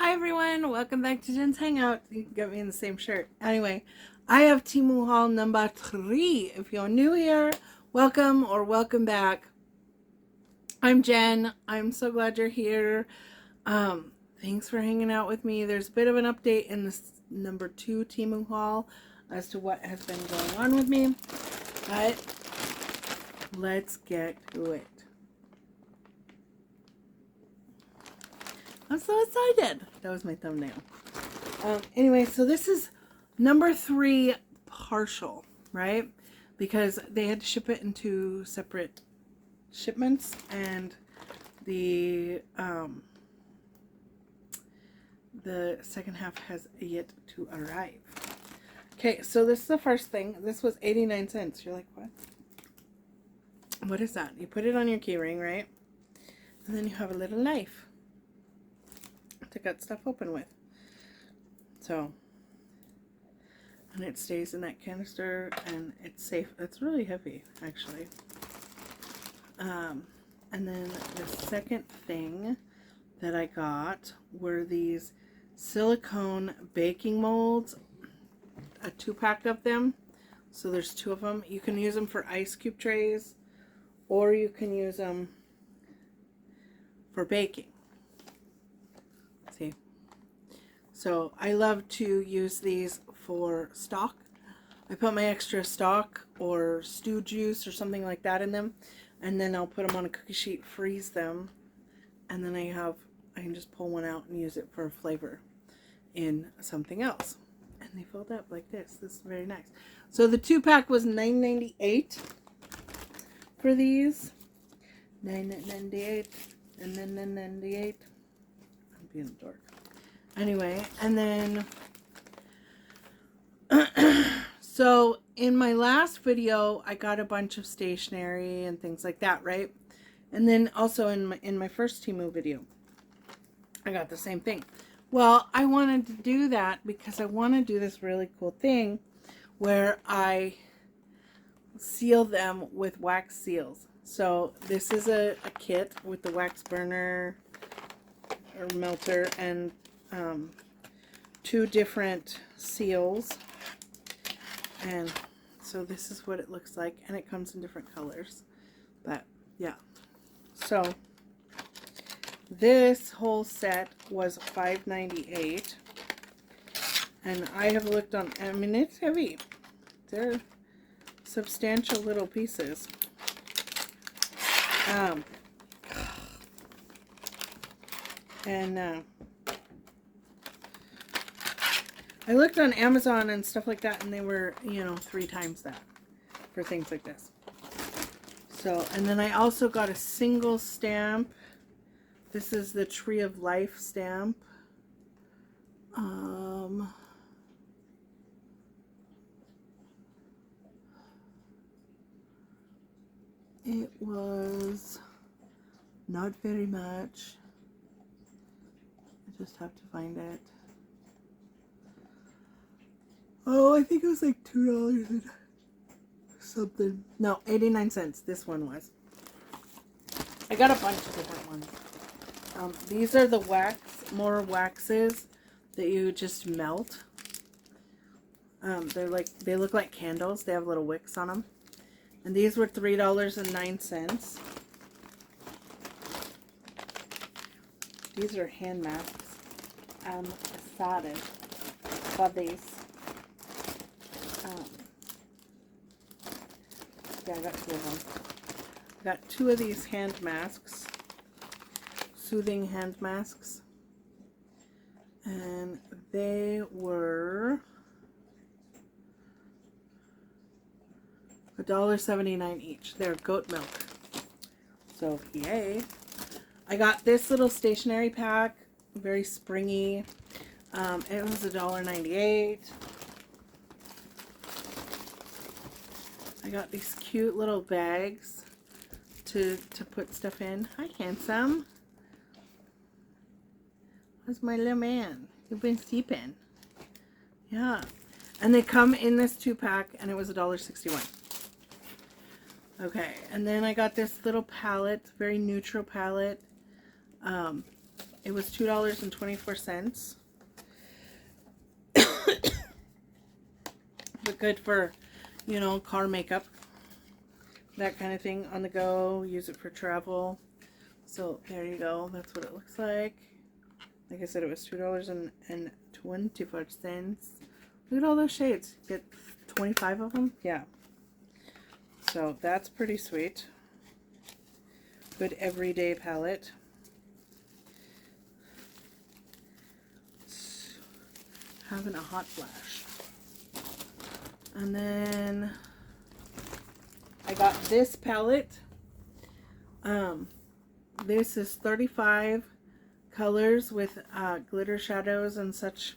Hi everyone, welcome back to Jen's Hangout. You can get me in the same shirt. Anyway, I have Temu Haul number 3. If you're new here, welcome or welcome back. I'm Jen. I'm so glad you're here. Thanks for hanging out with me. There's a bit of an update in this number 2 Temu Haul as to what has been going on with me. But let's get to it. I'm so excited. That was my thumbnail. Anyway, so this is number 3 partial, right? Because they had to ship it into separate shipments, and the second half has yet to arrive. Okay, so this is the first thing. This was 89 cents. You're like, what? What is that? You put it on your keyring, right? And then you have a little knife to cut stuff open with. So, and it stays in that canister and it's safe. It's really heavy, actually. And then the second thing that I got were these silicone baking molds, a 2-pack of them. So there's 2 of them. You can use them for ice cube trays, or you can use them for baking. See, so I love to use these for stock. I put my extra stock or stew juice or something like that in them, and then I'll put them on a cookie sheet, freeze them, and then I can just pull one out and use it for a flavor in something else. And they filled up like this. This is very nice. So the 2-pack was $9.98 for these. $9.98 and then $9.98. I'm being a dork. Anyway, and then so in my last video I got a bunch of stationery and things like that, right? And then also in my first Temu video I got the same thing. Well, I wanted to do that because I want to do this really cool thing where I seal them with wax seals. So this is a kit with the wax burner or melter and 2 different seals, and so this is what it looks like, and it comes in different colors. But yeah, so this whole set was $5.98, and I have looked on, I mean, it's heavy. They're substantial little pieces. I looked on Amazon and stuff like that, and they were, 3 times that for things like this. So, and then I also got a single stamp. This is the Tree of Life stamp. It was not very much. I just have to find it. Oh, I think it was like $2 and something. No, 89 cents. This one was. I got a bunch of different ones. These are the more waxes that you just melt. They look like candles. They have little wicks on them. And these were $3.09. These are hand masks. I'm excited for these. Yeah, I got 2 of them. I got 2 of these hand masks, soothing hand masks, and they were $1.79 each. They're goat milk, so yay. I got this little stationery pack, very springy. It was $1.98. I got these cute little bags to put stuff in. Hi, handsome. Where's my little man? You've been sleeping. Yeah. And they come in this 2-pack, and it was $1.61. Okay, and then I got this little palette, very neutral palette. It was $2.24. But good for, you know, car makeup, that kind of thing, on the go. Use it for travel. So there you go. That's what it looks like. Like I said, it was $2.24. Look at all those shades. Get 25 of them. Yeah. So that's pretty sweet. Good everyday palette. Having a hot flash. And then I got this palette. This is 35 colors with glitter shadows and such,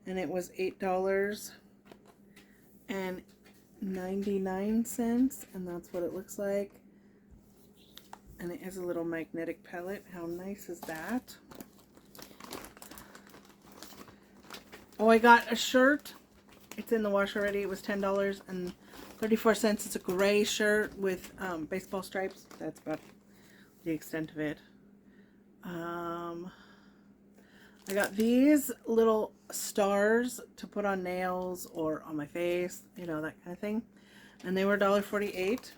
and it was $8.99, and that's what it looks like. And it has a little magnetic palette. How nice is that? Oh, I got a shirt. It's in the wash already. It was $10.34. It's a gray shirt with baseball stripes. That's about the extent of it. I got these little stars to put on nails or on my face, you know, that kind of thing. And they were $1.48.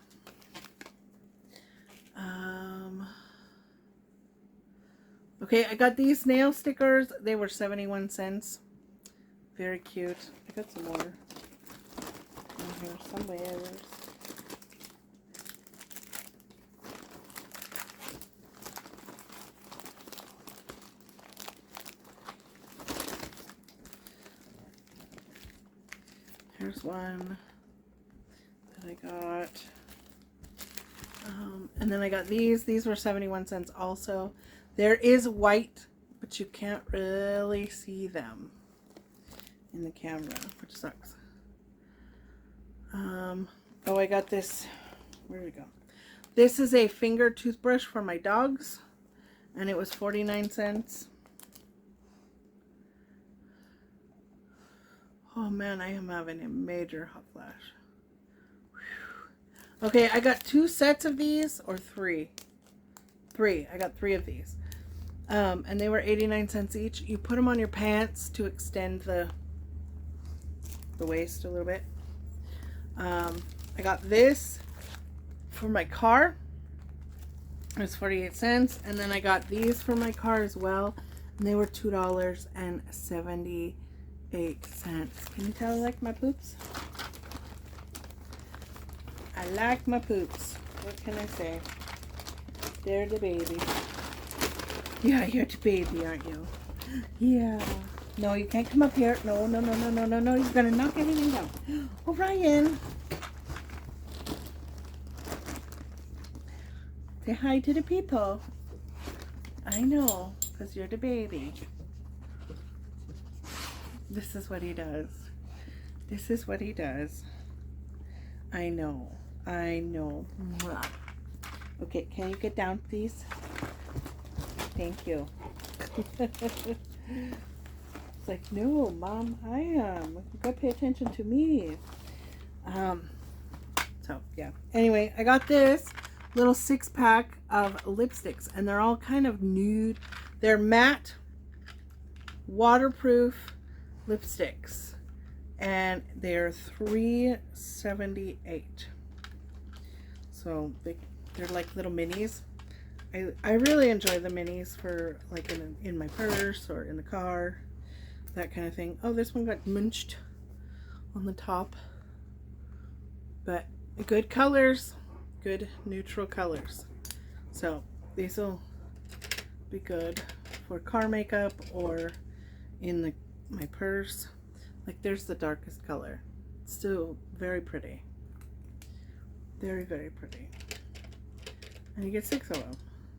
Okay, I got these nail stickers. They were 71 cents. Very cute. I got some more in here somewhere. Here's one that I got. And then I got these. These were 71 cents also. There is white, but you can't really see them in the camera, which sucks. Oh, I got this. Where did it go? This is a finger toothbrush for my dogs, and it was 49 cents. Oh man, I am having a major hot flash. Whew. Okay, I got 2 sets of these, or 3. I got 3 of these. And they were 89 cents each. You put them on your pants to extend the waist a little bit. I got this for my car. It was 48 cents. And then I got these for my car as well. And they were $2.78. Can you tell I like my poops? I like my poops. What can I say? They're the baby. Yeah, you're the baby, aren't you? Yeah. No, you can't come up here. No, no, no, no, no, no, no. He's gonna knock everything down. Oh, Ryan. Say hi to the people. I know, because you're the baby. This is what he does. This is what he does. I know. I know. Okay, can you get down, please? Thank you. It's like, no, Mom, I am. You gotta pay attention to me. So, yeah. Anyway, I got this little 6-pack of lipsticks, and they're all kind of nude. They're matte, waterproof lipsticks, and they're $3.78. So they're like little minis. I really enjoy the minis for like in my purse or in the car, that kind of thing. Oh, this one got munched on the top, but good colors, good neutral colors. So these will be good for car makeup or in my purse. Like, there's the darkest color. It's still very pretty. Very, very pretty. And you get 6 of them.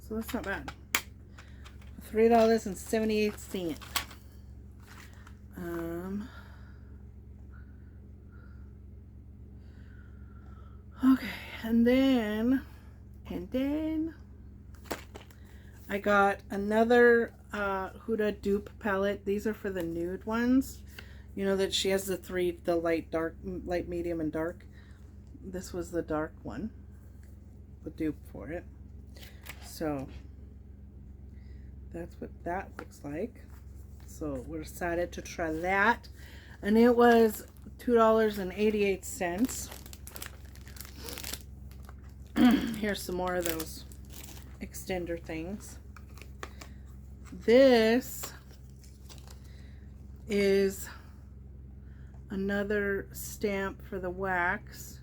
So that's not bad. $3.78. Okay, and then I got another Huda dupe palette. These are for the nude ones. You know that she has the 3, the light, dark, light, medium, and dark. This was the dark one, the dupe for it. So That's what that looks like. So we're excited to try that. And it was $2.88. Here's some more of those extender things. This is another stamp for the wax,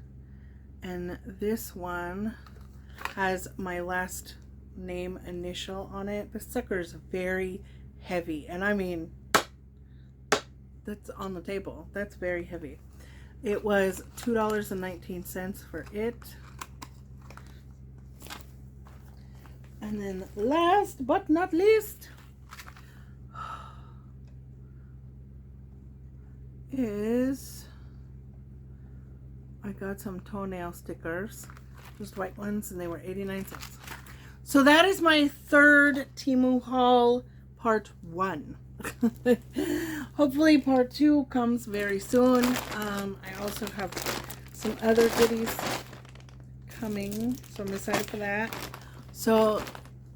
and this one has my last name initial on it. The sucker is very heavy, and I mean, that's on the table. That's very heavy. It was $2.19 for it. And then last but not least is I got some toenail stickers, just white ones, and they were 89 cents. So that is my third Temu haul, part 1. Hopefully part 2 comes very soon. I also have some other goodies coming, so I'm excited for that. So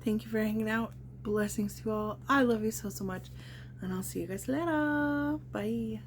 thank you for hanging out. Blessings to you all. I love you so much, and I'll see you guys later. Bye.